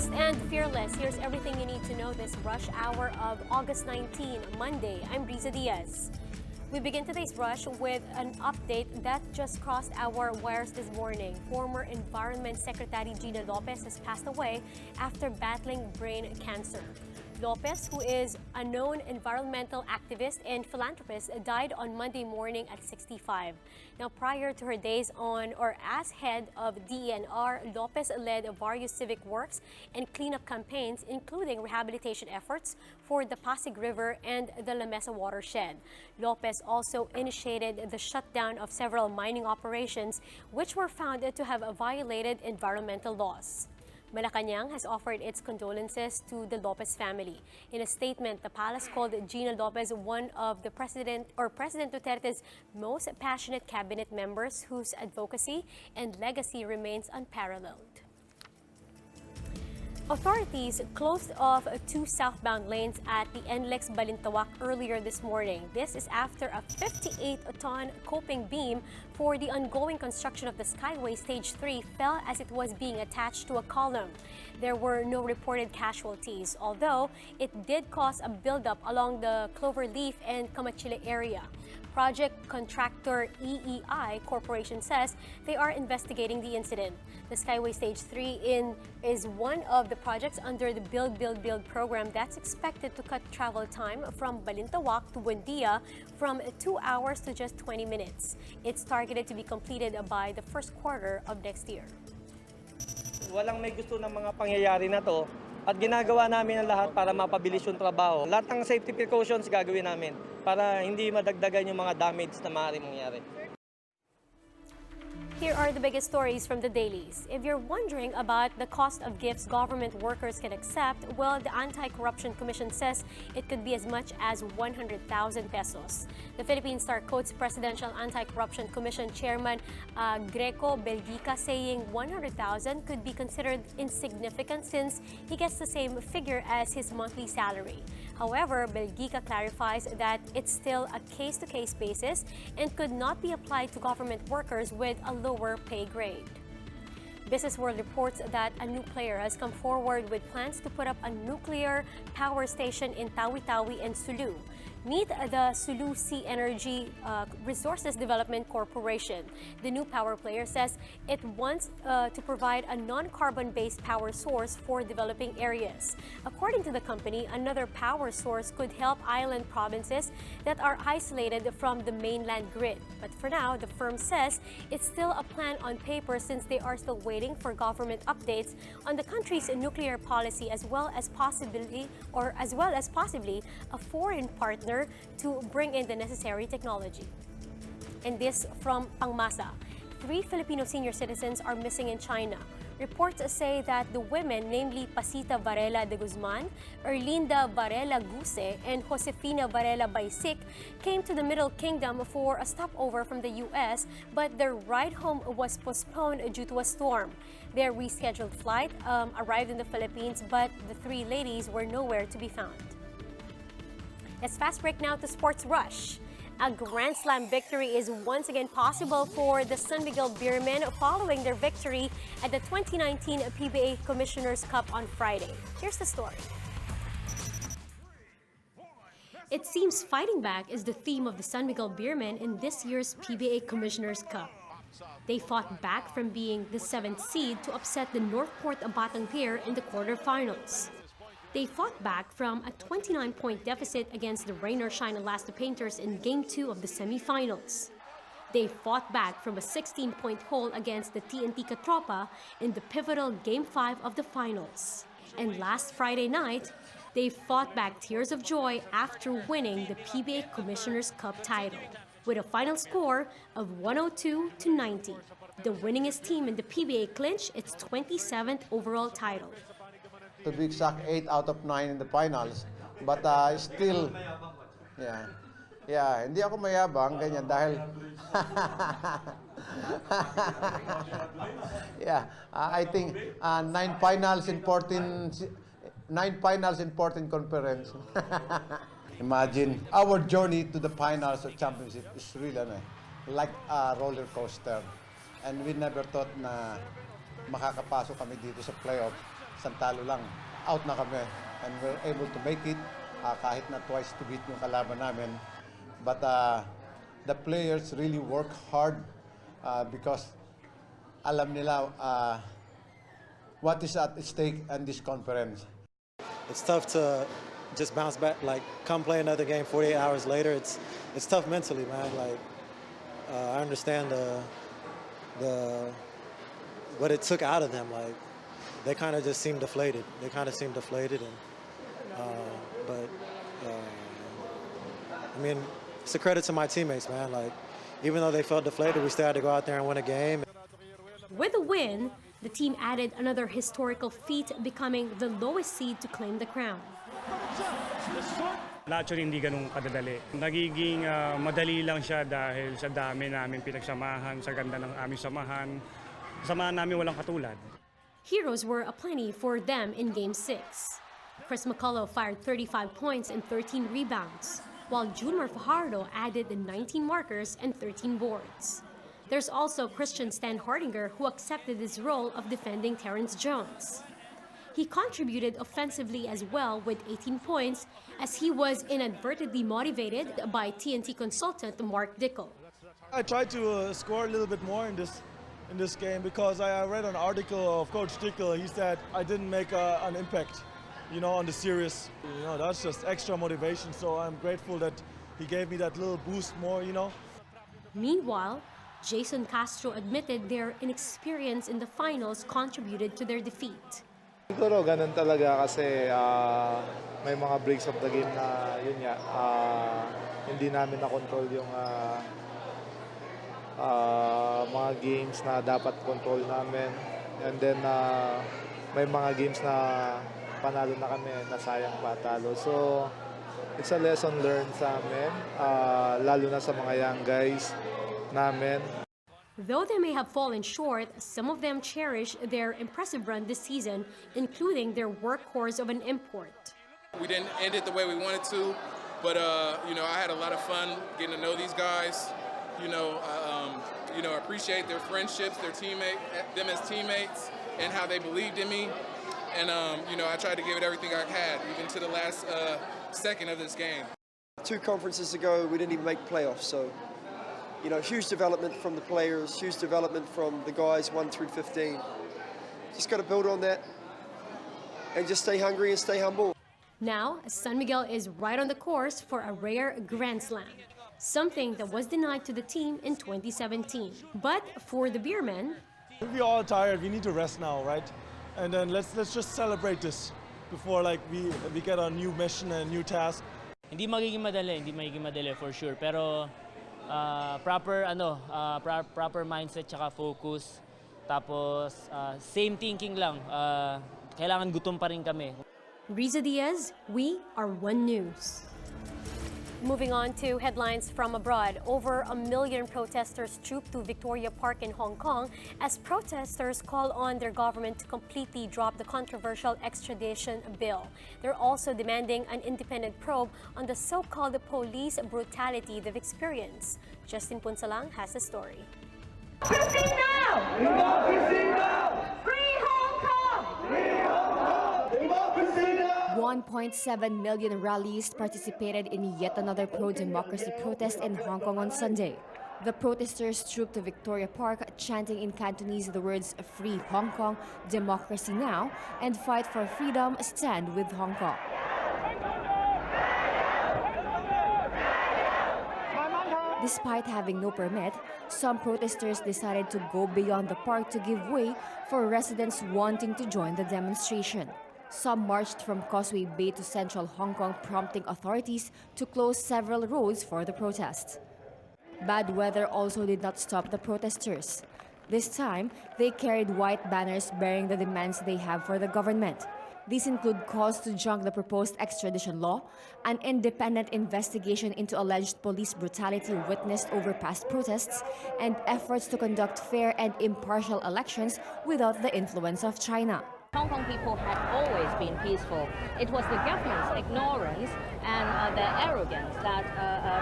Fast and fearless, here's everything you need to know this rush hour of August 19, Monday. I'm Riza Diaz. We begin today's rush with an update that just crossed our wires this morning. Former Environment Secretary Gina Lopez has passed away after battling brain cancer. Lopez, who is a known environmental activist and philanthropist, died on Monday morning at 65. Now, prior to her days on or as head of DENR, Lopez led various civic works and cleanup campaigns, including rehabilitation efforts for the Pasig River and the La Mesa watershed. Lopez also initiated the shutdown of several mining operations, which were found to have violated environmental laws. Malacanang has offered its condolences to the Lopez family. In a statement, the palace called Gina Lopez one of the President Duterte's most passionate cabinet members whose advocacy and legacy remains unparalleled. Authorities closed off two southbound lanes at the NLEX Balintawak earlier this morning. This is after a 58-ton coping beam for the ongoing construction of the Skyway Stage 3 fell as it was being attached to a column. There were no reported casualties, although it did cause a buildup along the Cloverleaf and Kamachile area. Project contractor EEI Corporation says they are investigating the incident. The Skyway Stage 3 is one of the projects under the Build program that's expected to cut travel time from Balintawak to Buendia from 2 hours to just 20 minutes. It's targeted to be completed by the first quarter of next year. Walang may gusto ng mga pangyayari na to at ginagawa namin ang lahat para mapabilis yung trabaho. Lahat ng safety precautions gagawin namin para hindi madagdagan yung mga damage na maaaring mangyari. Here are the biggest stories from the dailies. If you're wondering about the cost of gifts government workers can accept, well, the Anti-Corruption Commission says it could be as much as 100,000 pesos. The Philippine Star quotes Presidential Anti-Corruption Commission Chairman Greco Belgica saying 100,000 could be considered insignificant since he gets the same figure as his monthly salary. However, Belgica clarifies that it's still a case-to-case basis and could not be applied to government workers with a lower pay grade. Business World reports that a new player has come forward with plans to put up a nuclear power station in Tawi-Tawi and Sulu. Meet the Sulu Sea Energy Resources Development Corporation. The new power player says it wants to provide a non-carbon-based power source for developing areas. According to the company, another power source could help island provinces that are isolated from the mainland grid. But for now, the firm says it's still a plan on paper since they are still waiting for government updates on the country's nuclear policy as well as possibly a foreign partner to bring in the necessary technology. And this from Pangmasa. 3 Filipino senior citizens are missing in China. Reports say that the women, namely Pasita Varela de Guzman, Erlinda Varela Guse, and Josefina Varela Baisik, came to the Middle Kingdom for a stopover from the U.S., but their ride home was postponed due to a storm. Their rescheduled flight arrived in the Philippines, but the 3 ladies were nowhere to be found. Let's fast break now to Sports Rush. A Grand Slam victory is once again possible for the San Miguel Beermen following their victory at the 2019 PBA Commissioner's Cup on Friday. Here's the story. It seems fighting back is the theme of the San Miguel Beermen in this year's PBA Commissioner's Cup. They fought back from being the 7th seed to upset the Northport Abatang pair in the quarterfinals. They fought back from a 29-point deficit against the Rain or Shine Alaska Painters in Game 2 of the semifinals. They fought back from a 16-point hole against the TNT Katropa in the pivotal Game 5 of the finals. And last Friday night, they fought back tears of joy after winning the PBA Commissioner's Cup title with a final score of 102-90. The winningest team in the PBA clinched its 27th overall title. To be exact, 8 out of 9 in the finals. But still, hindi ako mayabang, ganyan, dahil, I think 9 finals in 14 conference. Imagine, our journey to the finals of championship is really like a roller coaster. And we never thought na makakapasok kami dito sa playoff. isang talo lang, out na kami. And we're able to make it, kahit na twice to beat yung kalaban namin. But the players really work hard because alam nila what is at stake in this conference. It's tough to just bounce back, like come play another game 48 hours later. It's tough mentally, man. Like I understand what it took out of them. Like they kind of just seemed deflated. And I mean, it's a credit to my teammates, man. Like even though they felt deflated, we still had to go out there and win a game. With a win, the team added another historical feat, becoming the lowest seed to claim the crown. Actually, hindi ganun kadadali. Nagiging madali lang siya dahil sa dami namin pinagsamahan, sa ganda ng aming samahan. Samahan namin walang katulad. Heroes were aplenty for them in Game 6. Chris McCullough fired 35 points and 13 rebounds, while Junmar Fajardo added the 19 markers and 13 boards. There's also Christian Stan Hardinger, who accepted his role of defending Terrence Jones. He contributed offensively as well with 18 points, as he was inadvertently motivated by TNT consultant Mark Dickel. I tried to score a little bit more in this game because I read an article of Coach Dickel. He said I didn't make an impact, on the series. That's just extra motivation. So I'm grateful that he gave me that little boost more. Meanwhile, Jason Castro admitted their inexperience in the finals contributed to their defeat. Siguro ganun talaga kasi may mga breaks of the game na hindi namin na-control yung mga games na dapat control namin. And then may mga games na panalo na kami, nasayang patalo. So it's a lesson learned sa amin, lalo na sa mga young guys namin. Though they may have fallen short, some of them cherish their impressive run this season, including their workhorse of an import. We didn't end it the way we wanted to, but I had a lot of fun getting to know these guys. Appreciate their friendships, them as teammates, and how they believed in me. And I tried to give it everything I had, even to the last second of this game. 2 conferences ago, we didn't even make playoffs, so. Huge development from the players, huge development from the guys 1 through 15. Just got to build on that and just stay hungry and stay humble. Now, San Miguel is right on the course for a rare Grand Slam, something that was denied to the team in 2017. But for the Beermen, We're all tired. We need to rest now, right? And then let's just celebrate this before we get a new mission and a new task. Hindi magiging madali for sure, pero proper mindset tsaka focus, tapos same thinking lang, kailangan gutom pa rin kami. Riza Diaz, we are One News. Moving on to headlines from abroad. Over 1 million protesters trooped to Victoria Park in Hong Kong as protesters call on their government to completely drop the controversial extradition bill. They're also demanding an independent probe on the so-called police brutality they've experienced. Justin Punsalang has the story. Christine now! Democracy now! Free Hong Kong! Free Hong Kong! Democracy now! 1.7 million rallies participated in yet another pro-democracy protest in Hong Kong on Sunday. The protesters trooped to Victoria Park, chanting in Cantonese the words "Free Hong Kong, Democracy Now," and "Fight for Freedom, Stand with Hong Kong." Despite having no permit, some protesters decided to go beyond the park to give way for residents wanting to join the demonstration. Some marched from Causeway Bay to central Hong Kong, prompting authorities to close several roads for the protests. Bad weather also did not stop the protesters. This time, they carried white banners bearing the demands they have for the government. These include calls to junk the proposed extradition law, an independent investigation into alleged police brutality witnessed over past protests, and efforts to conduct fair and impartial elections without the influence of China. Hong Kong people had always been peaceful. It was the government's ignorance and their arrogance that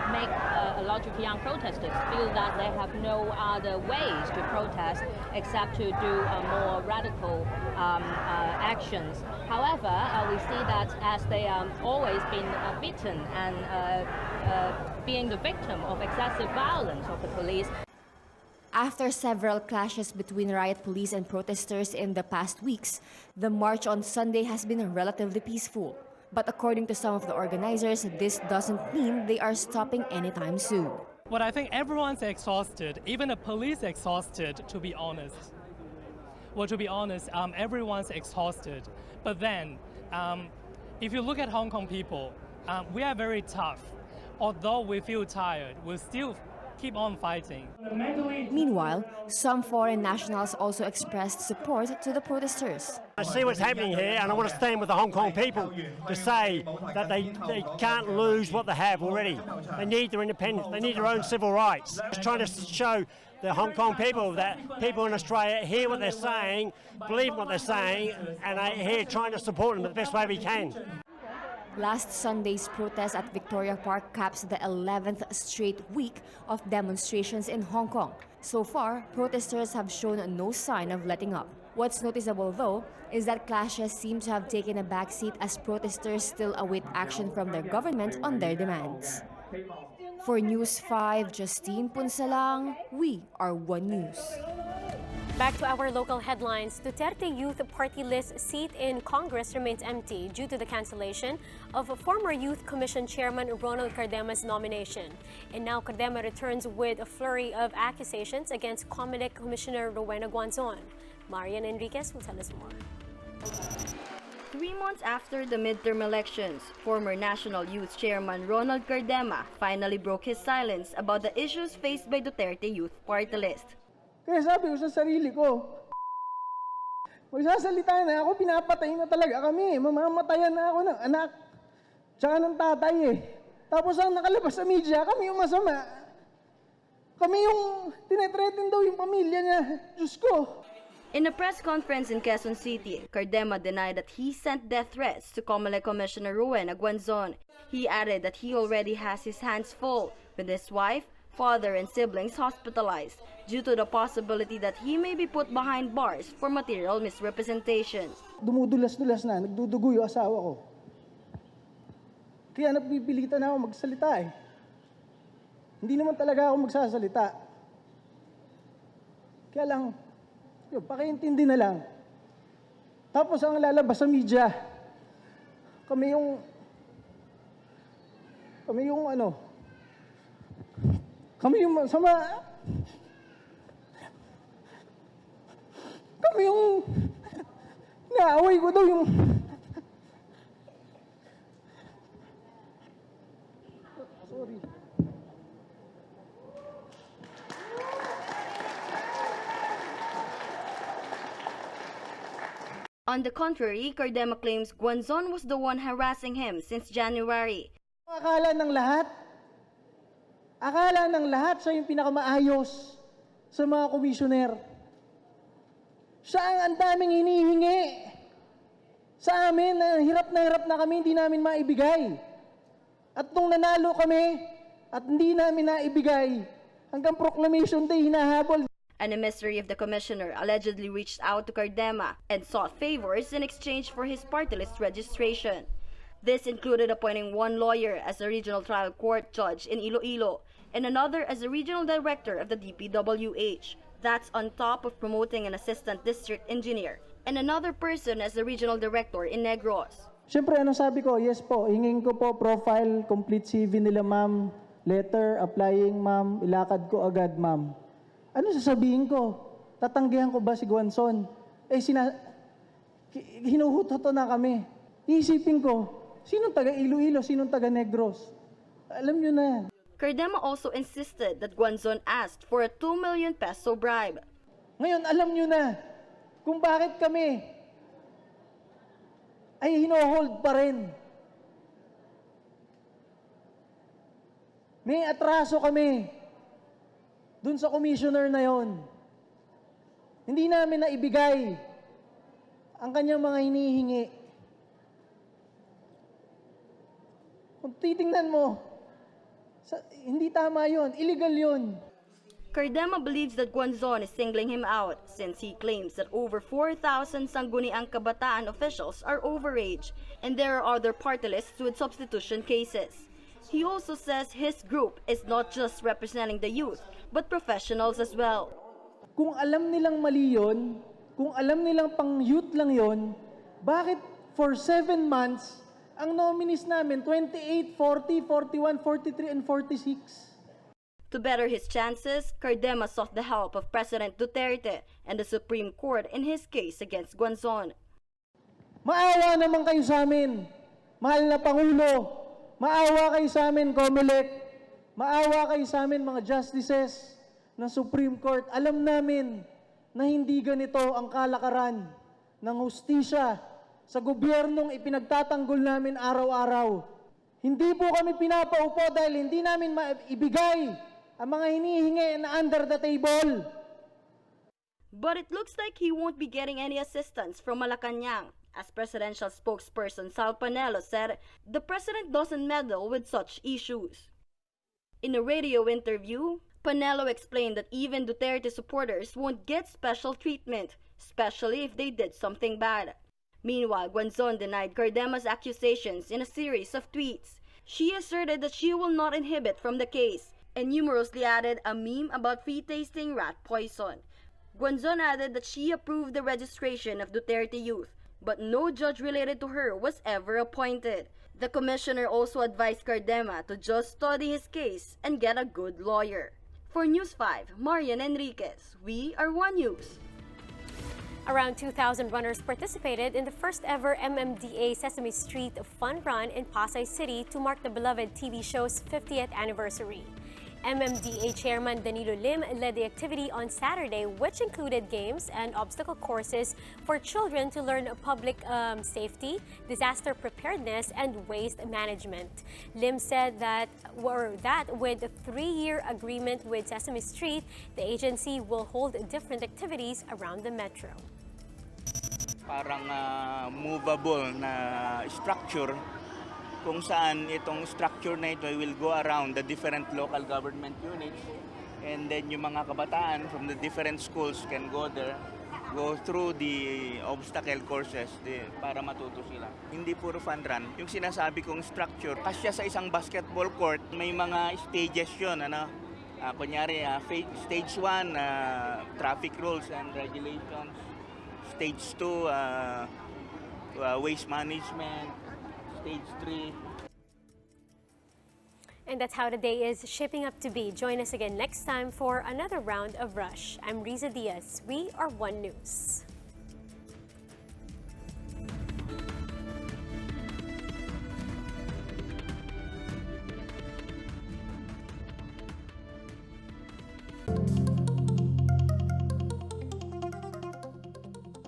make a lot of young protesters feel that they have no other ways to protest except to do more radical actions. However, we see that as they have always been beaten and being the victim of excessive violence of the police. After several clashes between riot police and protesters in the past weeks, the march on Sunday has been relatively peaceful. But according to some of the organizers, this doesn't mean they are stopping anytime soon. Well, I think everyone's exhausted, even the police exhausted, to be honest. Well, to be honest, everyone's exhausted. But then, if you look at Hong Kong people, we are very tough. Although we feel tired, we still keep on fighting. Meanwhile, some foreign nationals also expressed support to the protesters. I see what's happening here, and I want to stand with the Hong Kong people to say that they can't lose what they have already. They need their independence, they need their own civil rights. Just trying to show the Hong Kong people that people in Australia hear what they're saying, believe what they're saying, and are here trying to support them the best way we can. Last Sunday's protest at Victoria Park caps the 11th straight week of demonstrations in Hong Kong. So far, protesters have shown no sign of letting up. What's noticeable, though, is that clashes seem to have taken a backseat as protesters still await action from their government on their demands. For News 5, Justine Punsalang, we are One News. Back to our local headlines. Duterte Youth Party List seat in Congress remains empty due to the cancellation of former Youth Commission Chairman Ronald Cardema's nomination. And now Cardema returns with a flurry of accusations against Comelec Commissioner Rowena Guanzon. Marian Enriquez will tell us more. 3 months after the midterm elections, former National Youth Chairman Ronald Cardema finally broke his silence about the issues faced by Duterte Youth Party List. Kaya sabi ko sa sarili ko, magsasalita na ako, pinapatay na talaga kami. Mamamatayan na ako ng anak, tsaka ng tatay eh. Tapos ang nakalabas sa media, kami yung masama. Kami yung tinetreaten daw yung pamilya niya. Diyos ko. In a press conference in Quezon City, Cardema denied that he sent death threats to Comelec Commissioner Rowena Guanzon. He added that he already has his hands full with his wife, father, and siblings hospitalized due to the possibility that he may be put behind bars for material misrepresentation. Dumudulas-dulas na, nagdudugo yung asawa ko. Kaya napipilitan na ako magsalita eh. Hindi naman talaga ako magsasalita. Kaya lang, yun, pakiintindi na lang. Tapos ang lalabas sa media, kami yung masama. Kami yung naaway ko daw yung sorry. On the contrary, Cardema claims Guanzon was the one harassing him since January. Akala ng lahat siya yung pinakamaayos sa mga komisyoner. Siya ang daming hinihingi sa amin na hirap na kami, hindi namin maibigay. At nung nanalo kami at hindi namin naibigay, hanggang proclamation day hinahabol. An emissary of the commissioner allegedly reached out to Cardema and sought favors in exchange for his party list registration. This included appointing one lawyer as a regional trial court judge in Iloilo and another as a regional director of the DPWH. That's on top of promoting an assistant district engineer and another person as the regional director in Negros. Siyempre, ano sabi ko? Yes po, hingin ko po profile, complete CV nila ma'am, letter, applying ma'am, ilakad ko agad ma'am. Ano sasabihin ko? Tatanggihan ko ba si Guanzon? Hinuhutot na kami. Iisipin ko, sinong taga Iloilo, sinong taga Negros? Alam nyo na. Cardema also insisted that Guanzon asked for a 2 million peso bribe. Ngayon, alam nyo na kung bakit kami ay hinohold pa rin. May atraso kami dun sa commissioner na yon. Hindi namin naibigay ang kanyang mga hinihingi. Kung titingnan mo, Hindi tama yun. Illegal yun. Cardema believes that Guanzon is singling him out since he claims that over 4,000 Sangguniang Kabataan officials are overage and there are other party lists with substitution cases. He also says his group is not just representing the youth but professionals as well. Kung alam nilang mali yun, kung alam nilang pang youth lang yun, bakit for 7 months ang nominees namin 28, 40, 41, 43, and 46? To better his chances, Cardema sought the help of President Duterte and the Supreme Court in his case against Guanzon. Maawa naman kayo sa amin, mahal na Pangulo. Maawa kayo sa amin, COMELEC. Maawa kayo sa amin, mga justices ng Supreme Court. Alam namin na hindi ganito ang kalakaran ng hustisya sa gobyernong ipinagtatanggol namin araw-araw. Hindi po kami pinapaupo dahil hindi namin maibigay ang mga hinihingi na under the table. But it looks like he won't be getting any assistance from Malacanang. As presidential spokesperson Sal Panelo said, the president doesn't meddle with such issues. In a radio interview, Panelo explained that even Duterte supporters won't get special treatment, especially if they did something bad. Meanwhile, Guanzon denied Cardema's accusations in a series of tweets. She asserted that she will not inhibit from the case and humorously added a meme about free-tasting rat poison. Guanzon added that she approved the registration of Duterte youth, but no judge related to her was ever appointed. The commissioner also advised Cardema to just study his case and get a good lawyer. For News 5, Marian Enriquez, we are One News. Around 2,000 runners participated in the first ever MMDA Sesame Street Fun Run in Pasay City to mark the beloved TV show's 50th anniversary. MMDA Chairman Danilo Lim led the activity on Saturday, which included games and obstacle courses for children to learn public safety, disaster preparedness, and waste management. Lim said that with a 3-year agreement with Sesame Street, the agency will hold different activities around the metro. Parang movable na structure kung saan itong structure na ito will go around the different local government units, and then yung mga kabataan from the different schools can go there, go through the obstacle courses para matuto sila. Hindi puro fun run. Yung sinasabi kong structure, kasya sa isang basketball court, may mga stages yun. Kunyari, stage 1, traffic rules and regulations. Stage 2, waste management. Stage 3. And that's how the day is shaping up to be. Join us again next time for another round of Rush. I'm Riza Diaz. We are One News.